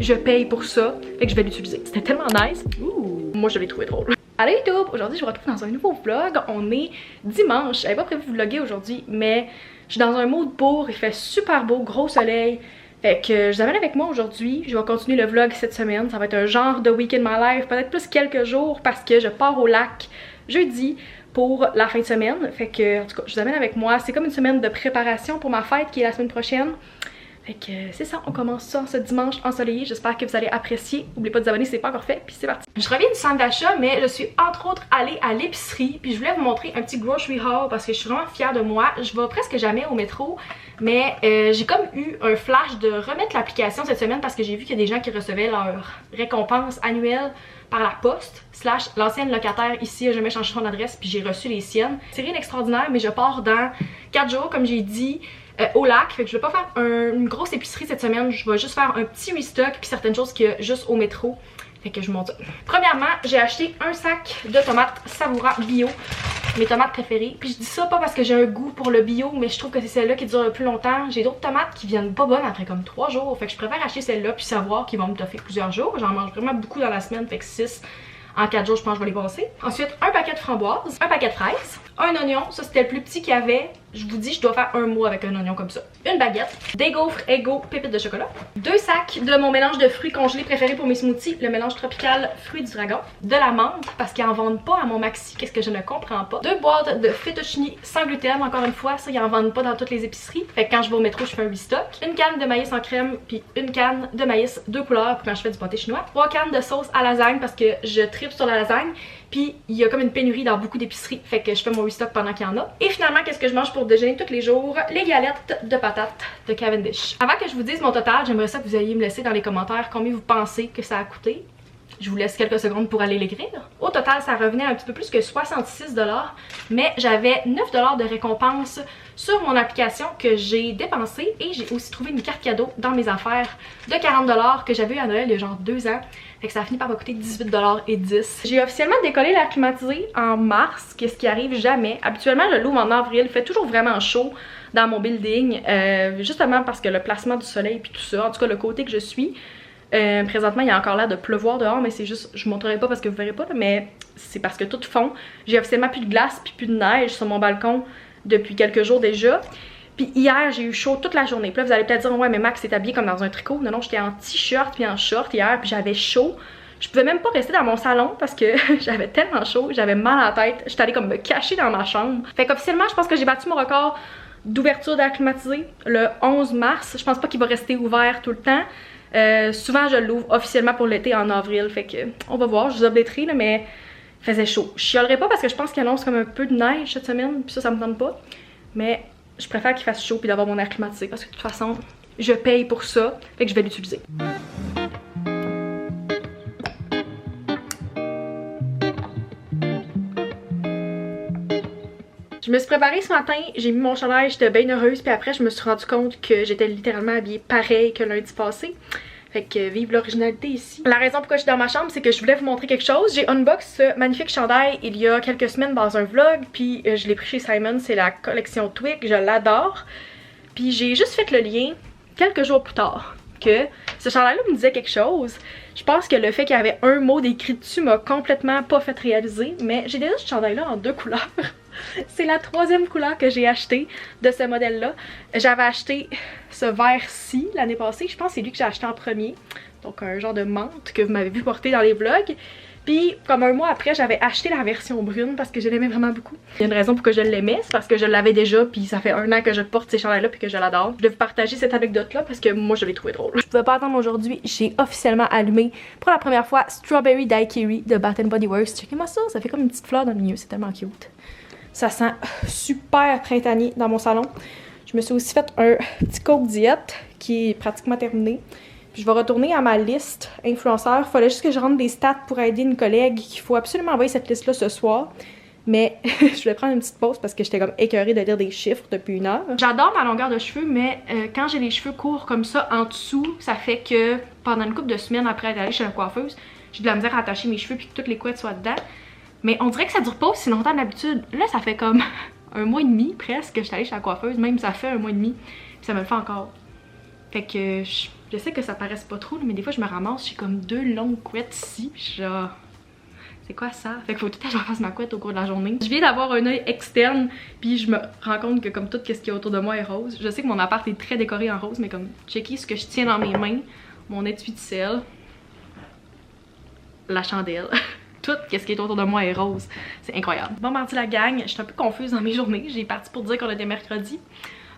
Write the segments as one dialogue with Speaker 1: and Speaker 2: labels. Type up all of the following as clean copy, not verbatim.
Speaker 1: Je paye pour ça, fait que je vais l'utiliser. C'était tellement nice. Ouh, moi je l'ai trouvé drôle. Allô YouTube, aujourd'hui je vous retrouve dans un nouveau vlog. On est dimanche, j'avais pas prévu de vlogger aujourd'hui, mais je suis dans un mood pour, il fait super beau, gros soleil. Fait que je vous amène avec moi aujourd'hui, je vais continuer le vlog cette semaine. Ça va être un genre de week-end my life, peut-être plus quelques jours parce que je pars au lac jeudi pour la fin de semaine. Fait que en tout cas, je vous amène avec moi. C'est comme une semaine de préparation pour ma fête qui est la semaine prochaine. Fait que c'est ça, on commence ça ce dimanche ensoleillé. J'espère que vous allez apprécier. N'oubliez pas de vous abonner si c'est pas encore fait, puis c'est parti. Je reviens du centre d'achat, mais je suis entre autres allée à l'épicerie. Puis je voulais vous montrer un petit grocery haul parce que je suis vraiment fière de moi. Je vais presque jamais au métro, mais j'ai comme eu un flash de remettre l'application cette semaine parce que j'ai vu qu'il y a des gens qui recevaient leur récompense annuelle par la poste, / l'ancienne locataire ici a jamais changé son adresse, puis j'ai reçu les siennes. C'est rien d'extraordinaire, mais je pars dans 4 jours, comme j'ai dit, au lac. Fait que je vais pas faire une grosse épicerie cette semaine, je vais juste faire un petit restock, puis certaines choses qu'il y a juste au métro. Fait que je vous montre ça. Premièrement, j'ai acheté un sac de tomates Savoura bio, mes tomates préférées. Puis je dis ça pas parce que j'ai un goût pour le bio, mais je trouve que c'est celle-là qui dure le plus longtemps. J'ai d'autres tomates qui viennent pas bonnes après comme 3 jours. Fait que je préfère acheter celle-là puis savoir qu'ils vont me toffer plusieurs jours. J'en mange vraiment beaucoup dans la semaine, fait que 6 en 4 jours, je pense que je vais les passer. Ensuite, un paquet de framboises, un paquet de fraises, un oignon, ça c'était le plus petit qu'il y avait. Je vous dis, je dois faire un mois avec un oignon comme ça. Une baguette, des gaufres Eggo pépites de chocolat, 2 sacs de mon mélange de fruits congelés préféré pour mes smoothies, le mélange tropical fruits du dragon, de la menthe parce qu'ils en vendent pas à mon maxi, qu'est-ce que je ne comprends pas. 2 boîtes de fettuccine sans gluten, encore une fois, ça ils en vendent pas dans toutes les épiceries. Fait que quand je vais au métro, je fais un restock. Une canne de maïs en crème, puis une canne de maïs 2 couleurs pour quand je fais du pâté chinois. 3 cannes de sauce à lasagne parce que je tripe sur la lasagne. Puis il y a comme une pénurie dans beaucoup d'épiceries, fait que je fais mon restock pendant qu'il y en a. Et finalement, qu'est-ce que je mange pour déjeuner tous les jours? Les galettes de patates de Cavendish. Avant que je vous dise mon total, j'aimerais ça que vous ayez me laisser dans les commentaires combien vous pensez que ça a coûté. Je vous laisse quelques secondes pour aller l'écrire. Au total, ça revenait un petit peu plus que 66 $, mais j'avais 9 $ de récompense sur mon application que j'ai dépensé et j'ai aussi trouvé une carte cadeau dans mes affaires de 40 $ que j'avais eu à Noël il y a genre 2 ans. Fait que ça a fini par me coûter 18 $ et 10. J'ai officiellement décollé l'air climatisé en mars, qu'est-ce qui arrive jamais. Habituellement, je l'ouvre en avril, il fait toujours vraiment chaud dans mon building, justement parce que le placement du soleil puis tout ça, en tout cas le côté que je suis. Présentement il y a encore l'air de pleuvoir dehors, mais c'est juste, je vous montrerai pas parce que vous verrez pas là, mais c'est parce que tout fond. J'ai officiellement plus de glace puis plus de neige sur mon balcon depuis quelques jours déjà. Puis hier j'ai eu chaud toute la journée. Puis là vous allez peut-être dire ouais mais Max s'est habillée comme dans un tricot. Non non, j'étais en t-shirt puis en short hier puis j'avais chaud. Je pouvais même pas rester dans mon salon parce que j'avais tellement chaud, j'avais mal à la tête. J'étais allée comme me cacher dans ma chambre. Fait qu'officiellement je pense que j'ai battu mon record d'ouverture d'air climatisé le 11 mars. Je pense pas qu'il va rester ouvert tout le temps. Souvent je l'ouvre officiellement pour l'été en avril, fait que on va voir, je vous updaterai là, mais il faisait chaud. Je chialerai pas parce que je pense qu'il annonce comme un peu de neige cette semaine, puis ça me tente pas, mais je préfère qu'il fasse chaud puis d'avoir mon air climatisé parce que de toute façon je paye pour ça, fait que je vais l'utiliser. Je me suis préparée ce matin, j'ai mis mon chandail, j'étais bien heureuse, puis après je me suis rendu compte que j'étais littéralement habillée pareil que lundi passé. Fait que vive l'originalité ici. La raison pourquoi je suis dans ma chambre, c'est que je voulais vous montrer quelque chose. J'ai unbox ce magnifique chandail il y a quelques semaines dans un vlog, puis je l'ai pris chez Simon, c'est la collection Twig, je l'adore. Puis j'ai juste fait le lien quelques jours plus tard que ce chandail-là me disait quelque chose. Je pense que le fait qu'il y avait un mot d'écrit dessus m'a complètement pas fait réaliser, mais j'ai déjà ce chandail-là en 2 couleurs. C'est la 3e couleur que j'ai acheté de ce modèle-là. J'avais acheté ce vert-ci l'année passée. Je pense que c'est lui que j'ai acheté en premier. Donc un genre de menthe que vous m'avez vu porter dans les vlogs. Puis comme un mois après, j'avais acheté la version brune parce que je l'aimais vraiment beaucoup. Il y a une raison pour que je l'aimais, c'est parce que je l'avais déjà, puis ça fait 1 an que je porte ces chandails-là puis que je l'adore. Je vais vous partager cette anecdote-là parce que moi je l'ai trouvé drôle. Je pouvais pas attendre aujourd'hui, j'ai officiellement allumé pour la première fois Strawberry Daiquiri de Bath & Body Works. Checkez-moi ça, ça fait comme une petite fleur dans le milieu, c'est tellement cute. Ça sent super printanier dans mon salon. Je me suis aussi fait un petit coke diète qui est pratiquement terminé. Puis je vais retourner à ma liste influenceurs. Il fallait juste que je rentre des stats pour aider une collègue qu'il faut absolument envoyer cette liste-là ce soir. Mais je voulais prendre une petite pause parce que j'étais comme écœurée de lire des chiffres depuis 1 heure. J'adore ma longueur de cheveux, mais quand j'ai les cheveux courts comme ça en dessous, ça fait que pendant une couple de semaines après être allée chez la coiffeuse, j'ai de la misère à attacher mes cheveux puis que toutes les couettes soient dedans. Mais on dirait que ça dure pas aussi longtemps d'habitude. Là, ça fait comme 1 mois et demi presque que je suis allée chez la coiffeuse. Même ça fait 1 mois et demi. Puis ça me le fait encore. Fait que Je sais que ça paraisse pas trop, mais des fois je me ramasse, j'ai comme 2 longues couettes ici, genre... C'est quoi ça? Fait qu'il faut tout le temps que je refasse ma couette au cours de la journée. Je viens d'avoir un œil externe, puis je me rends compte que comme tout ce qui est autour de moi est rose. Je sais que mon appart est très décoré en rose, mais comme checker ce que je tiens dans mes mains, mon étui de sel, la chandelle, tout ce qui est autour de moi est rose. C'est incroyable. Bon mardi la gang, je suis un peu confuse dans mes journées. J'ai parti pour dire qu'on était mercredi.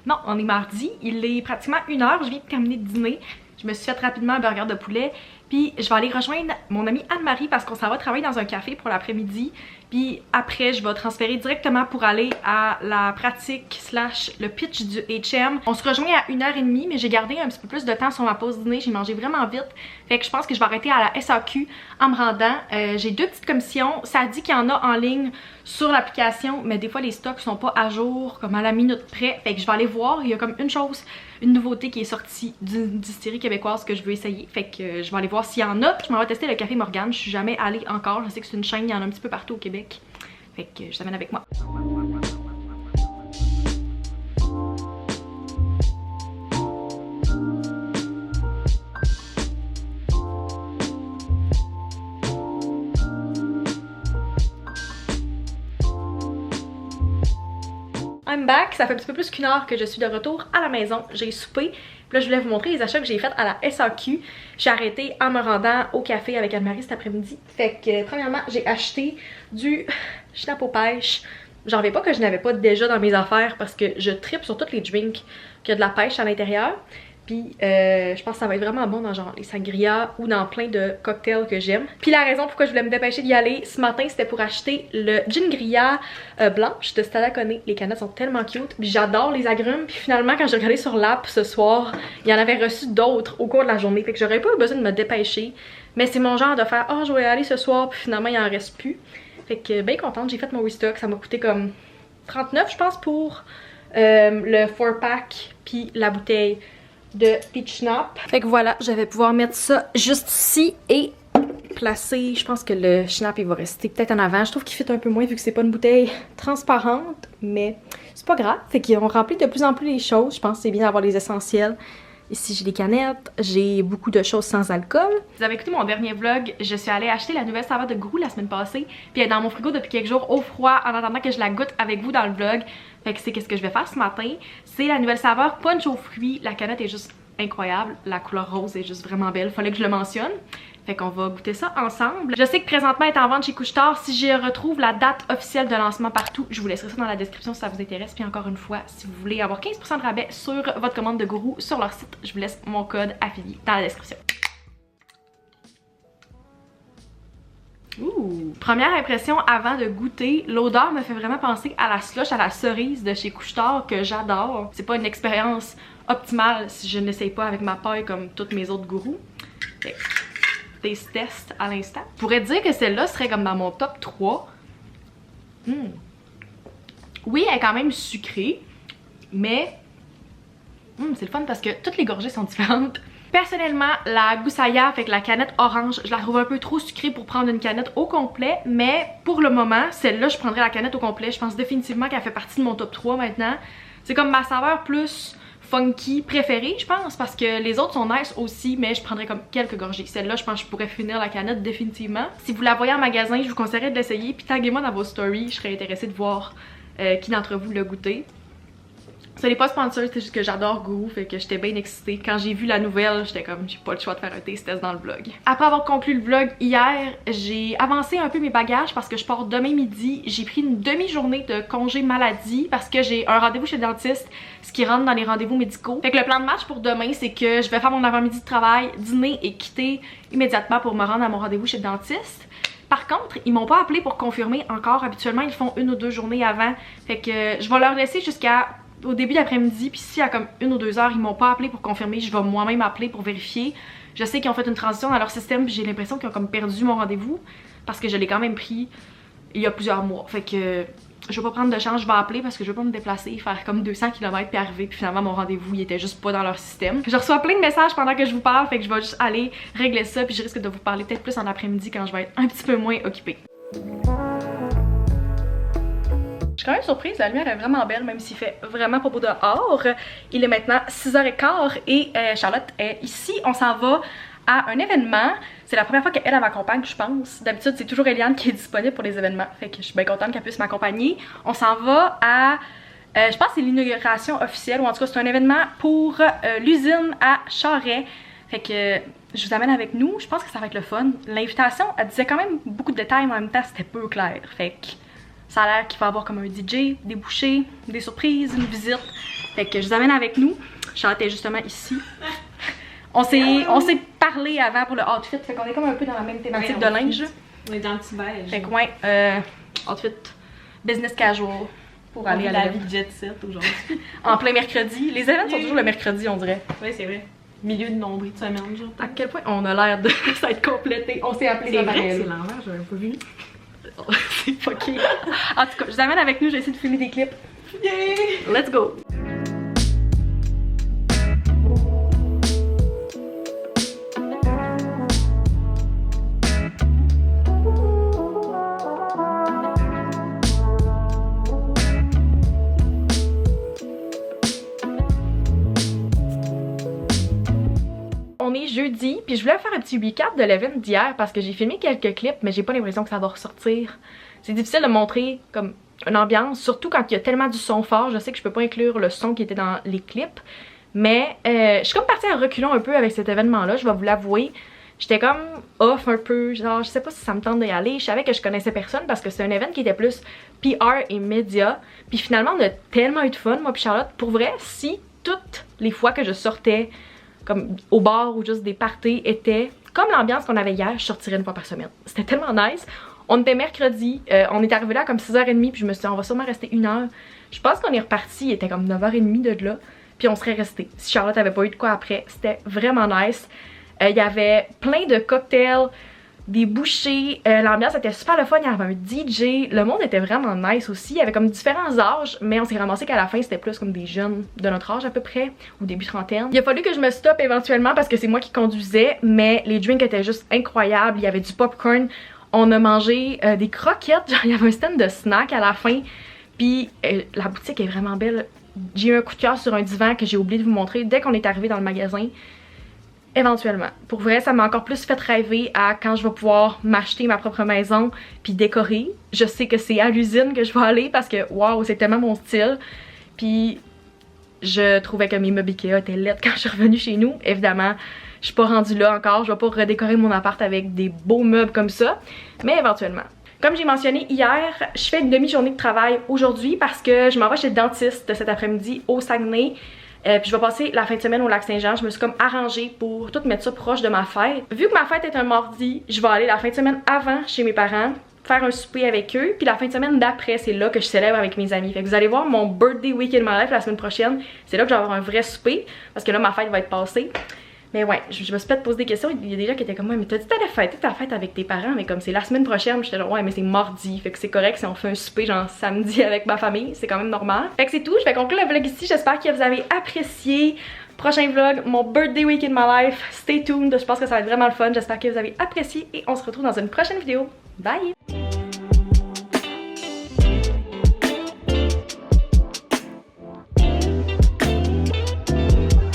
Speaker 1: Non, on est mardi. Il est pratiquement 1h, je viens de terminer de dîner. Je me suis fait rapidement un burger de poulet. Puis je vais aller rejoindre mon amie Anne-Marie parce qu'on s'en va travailler dans un café pour l'après-midi. Puis après, je vais transférer directement pour aller à la pratique / le pitch du HM. On se rejoint à 1h30, mais j'ai gardé un petit peu plus de temps sur ma pause dîner. J'ai mangé vraiment vite. Fait que je pense que je vais arrêter à la SAQ en me rendant. J'ai 2 petites commissions. Ça dit qu'il y en a en ligne sur l'application, mais des fois les stocks sont pas à jour, comme à la minute près. Fait que je vais aller voir. Il y a comme une nouveauté qui est sortie d'une distillerie québécoise que je veux essayer. Fait que je vais aller voir s'il y en a. Je m'en vais tester le café Morgane. Je suis jamais allée encore. Je sais que c'est une chaîne, il y en a un petit peu partout au Québec. Fait que je t'amène avec moi. I'm back, ça fait un petit peu plus qu'1 heure que je suis de retour à la maison. J'ai soupé, puis là je voulais vous montrer les achats que j'ai faits à la SAQ. J'ai arrêté en me rendant au café avec Anne-Marie cet après-midi. Fait que premièrement, j'ai acheté du schnapp aux pêches. J'en reviens pas que je n'avais pas déjà dans mes affaires parce que je trippe sur tous les drinks qui a de la pêche à l'intérieur. Puis je pense que ça va être vraiment bon dans genre les sangria ou dans plein de cocktails que j'aime. Puis la raison pourquoi je voulais me dépêcher d'y aller ce matin, c'était pour acheter le gingria blanche de Stadacone. Les canettes sont tellement cute. Puis j'adore les agrumes. Puis finalement quand j'ai regardé sur l'app ce soir, il y en avait reçu d'autres au cours de la journée. Fait que j'aurais pas eu besoin de me dépêcher. Mais c'est mon genre de faire « Oh, je vais y aller ce soir » puis finalement il en reste plus. Fait que bien contente, j'ai fait mon restock. Ça m'a coûté comme 39 je pense pour le 4-pack puis la bouteille de peach schnapp. Fait que voilà, je vais pouvoir mettre ça juste ici et placer, je pense que le schnapp il va rester peut-être en avant. Je trouve qu'il fit un peu moins vu que c'est pas une bouteille transparente, mais c'est pas grave. Fait qu'ils ont rempli de plus en plus les choses. Je pense que c'est bien d'avoir les essentiels. Ici j'ai des canettes, j'ai beaucoup de choses sans alcool. Vous avez écouté mon dernier vlog, je suis allée acheter la nouvelle saveur de Grou la semaine passée. Puis elle est dans mon frigo depuis quelques jours au froid en attendant que je la goûte avec vous dans le vlog. Fait que c'est qu'est-ce que je vais faire ce matin. C'est la nouvelle saveur punch aux fruits. La canette est juste incroyable. La couleur rose est juste vraiment belle. Fallait que je le mentionne. Fait qu'on va goûter ça ensemble. Je sais que présentement elle est en vente chez Couche-Tard. Si je retrouve la date officielle de lancement partout, je vous laisserai ça dans la description si ça vous intéresse. Puis encore une fois, si vous voulez avoir 15% de rabais sur votre commande de Grou sur leur site, je vous laisse mon code affilié dans la description. Ouh. Première impression avant de goûter, l'odeur me fait vraiment penser à la slush à la cerise de chez Couche-Tard que j'adore. C'est pas une expérience optimale si je n'essaye pas avec ma paille comme toutes mes autres gourous. Des tests à l'instant. Je pourrais dire que celle-là serait comme dans mon top 3. Oui, elle est quand même sucrée, mais c'est le fun parce que toutes les gorgées sont différentes. Personnellement, la Goussaya, fait que la canette orange, je la trouve un peu trop sucrée pour prendre une canette au complet, mais pour le moment, celle-là, je prendrais la canette au complet. Je pense définitivement qu'elle fait partie de mon top 3 maintenant. C'est comme ma saveur plus funky préférée, je pense, parce que les autres sont nice aussi, mais je prendrais comme quelques gorgées. Celle-là, je pense que je pourrais finir la canette définitivement. Si vous la voyez en magasin, je vous conseillerais de l'essayer, puis taguez-moi dans vos stories, je serais intéressée de voir qui d'entre vous l'a goûté. Ce n'est pas sponsor, c'est juste que j'adore Grou, fait que j'étais bien excitée. Quand j'ai vu la nouvelle, j'étais comme, j'ai pas le choix de faire un taste test dans le vlog. Après avoir conclu le vlog hier, j'ai avancé un peu mes bagages parce que je pars demain midi. J'ai pris une demi-journée de congé maladie parce que j'ai un rendez-vous chez le dentiste, ce qui rentre dans les rendez-vous médicaux. Fait que le plan de match pour demain, c'est que je vais faire mon avant-midi de travail, dîner et quitter immédiatement pour me rendre à mon rendez-vous chez le dentiste. Par contre, ils m'ont pas appelé pour confirmer encore. Habituellement, ils le font 1 ou 2 journées avant. Fait que je vais leur laisser jusqu'à au début d'après-midi, puis si à comme 1 ou 2 heures ils m'ont pas appelé pour confirmer, je vais moi-même appeler pour vérifier. Je sais qu'ils ont fait une transition dans leur système, puis j'ai l'impression qu'ils ont comme perdu mon rendez-vous parce que je l'ai quand même pris il y a plusieurs mois. Fait que je vais pas prendre de chance, je vais appeler parce que je veux pas me déplacer, faire comme 200 km puis arriver, puis finalement mon rendez-vous il était juste pas dans leur système. Je reçois plein de messages pendant que je vous parle, fait que je vais juste aller régler ça, puis je risque de vous parler peut-être plus en après-midi quand je vais être un petit peu moins occupée. suis quand même surprise, la lumière est vraiment belle même s'il fait vraiment pas beau dehors. Il est maintenant 6h15 et Charlotte est ici. On s'en va à un événement. C'est la première fois qu'elle m'accompagne, je pense. D'habitude, c'est toujours Eliane qui est disponible pour les événements. Fait que je suis bien contente qu'elle puisse m'accompagner. On s'en va à... je pense que c'est l'inauguration officielle, ou en tout cas c'est un événement pour l'usine à Charest. Fait que je vous amène avec nous, je pense que ça va être le fun. L'invitation, elle disait quand même beaucoup de détails, mais en même temps c'était peu clair. Fait que ça a l'air qu'il va y avoir comme un DJ, des bouchées, des surprises, une visite. Fait que je vous amène avec nous. Charlotte est justement ici. On s'est parlé avant pour le outfit, fait qu'on est comme un peu dans la même thématique de linge.
Speaker 2: On est dans le petit beige.
Speaker 1: Fait que ouais, outfit business casual. Pour aller à
Speaker 2: la vie de jet set aujourd'hui.
Speaker 1: En plein mercredi. Les événements sont toujours le mercredi, on dirait.
Speaker 2: Oui, c'est vrai. Milieu de nombril de semaine, genre.
Speaker 1: À quel point on a l'air de s'être complété. On s'est appelé
Speaker 2: c'est vrai, c'est l'envers, j'avais pas vu.
Speaker 1: C'est fucké. En tout cas, je vous amène avec nous, je vais essayer de filmer des clips.
Speaker 2: Yay!
Speaker 1: Let's go! On est jeudi, puis je voulais faire un petit recap de l'event d'hier parce que j'ai filmé quelques clips, mais j'ai pas l'impression que ça va ressortir. C'est difficile de montrer comme une ambiance, surtout quand il y a tellement du son fort. Je sais que je peux pas inclure le son qui était dans les clips, mais je suis comme partie à reculons un peu avec cet événement-là, je vais vous l'avouer. J'étais comme off un peu, genre je sais pas si ça me tente d'y aller. Je savais que je connaissais personne parce que c'est un event qui était plus PR et médias. Puis finalement on a tellement eu de fun, moi puis Charlotte. Pour vrai, si toutes les fois que je sortais comme au bar ou juste des parties étaient comme l'ambiance qu'on avait hier, je sortirais une fois par semaine. C'était tellement nice. On était mercredi, on est arrivé là comme 6h30 puis je me suis dit on va sûrement rester 1 heure. Je pense qu'on est reparti, il était comme 9h30 de là, puis on serait resté. Si Charlotte avait pas eu de quoi après, c'était vraiment nice. Il y avait plein de cocktails, des bouchées, l'ambiance était super le fun, il y avait un DJ, le monde était vraiment nice aussi, il y avait comme différents âges, mais on s'est ramassé qu'à la fin c'était plus comme des jeunes de notre âge à peu près, ou début trentaine. Il a fallu que je me stoppe éventuellement parce que c'est moi qui conduisais, mais les drinks étaient juste incroyables, il y avait du popcorn, on a mangé des croquettes, genre il y avait un stand de snack à la fin, puis la boutique est vraiment belle. J'ai eu un coup de cœur sur un divan que j'ai oublié de vous montrer dès qu'on est arrivé dans le magasin. Éventuellement. Pour vrai, ça m'a encore plus fait rêver à quand je vais pouvoir m'acheter ma propre maison puis décorer. Je sais que c'est à l'usine que je vais aller parce que waouh, c'est tellement mon style. Puis je trouvais que mes meubles Ikea étaient laides quand je suis revenue chez nous. Évidemment, je suis pas rendue là encore. Je vais pas redécorer mon appart avec des beaux meubles comme ça. Mais éventuellement. Comme j'ai mentionné hier, je fais une demi-journée de travail aujourd'hui parce que je m'en vais chez le dentiste cet après-midi au Saguenay. Puis je vais passer la fin de semaine au Lac-Saint-Jean. Je me suis comme arrangée pour tout mettre ça proche de ma fête. Vu que ma fête est un mardi, je vais aller la fin de semaine avant chez mes parents, faire un souper avec eux. Puis la fin de semaine d'après, c'est là que je célèbre avec mes amis. Fait que vous allez voir mon birthday week in my life la semaine prochaine. C'est là que je vais avoir un vrai souper parce que là ma fête va être passée. Mais ouais, je me suis peut-être posé des questions. Il y a des gens qui étaient comme ouais, mais t'as dit t'allais fêter ta fête avec tes parents, mais comme c'est la semaine prochaine, j'étais genre ouais, mais c'est mardi. Fait que c'est correct si on fait un souper genre samedi avec ma famille, c'est quand même normal. Fait que c'est tout, je vais conclure le vlog ici. J'espère que vous avez apprécié. Prochain vlog, mon birthday week in my life. Stay tuned, je pense que ça va être vraiment le fun. J'espère que vous avez apprécié et on se retrouve dans une prochaine vidéo. Bye!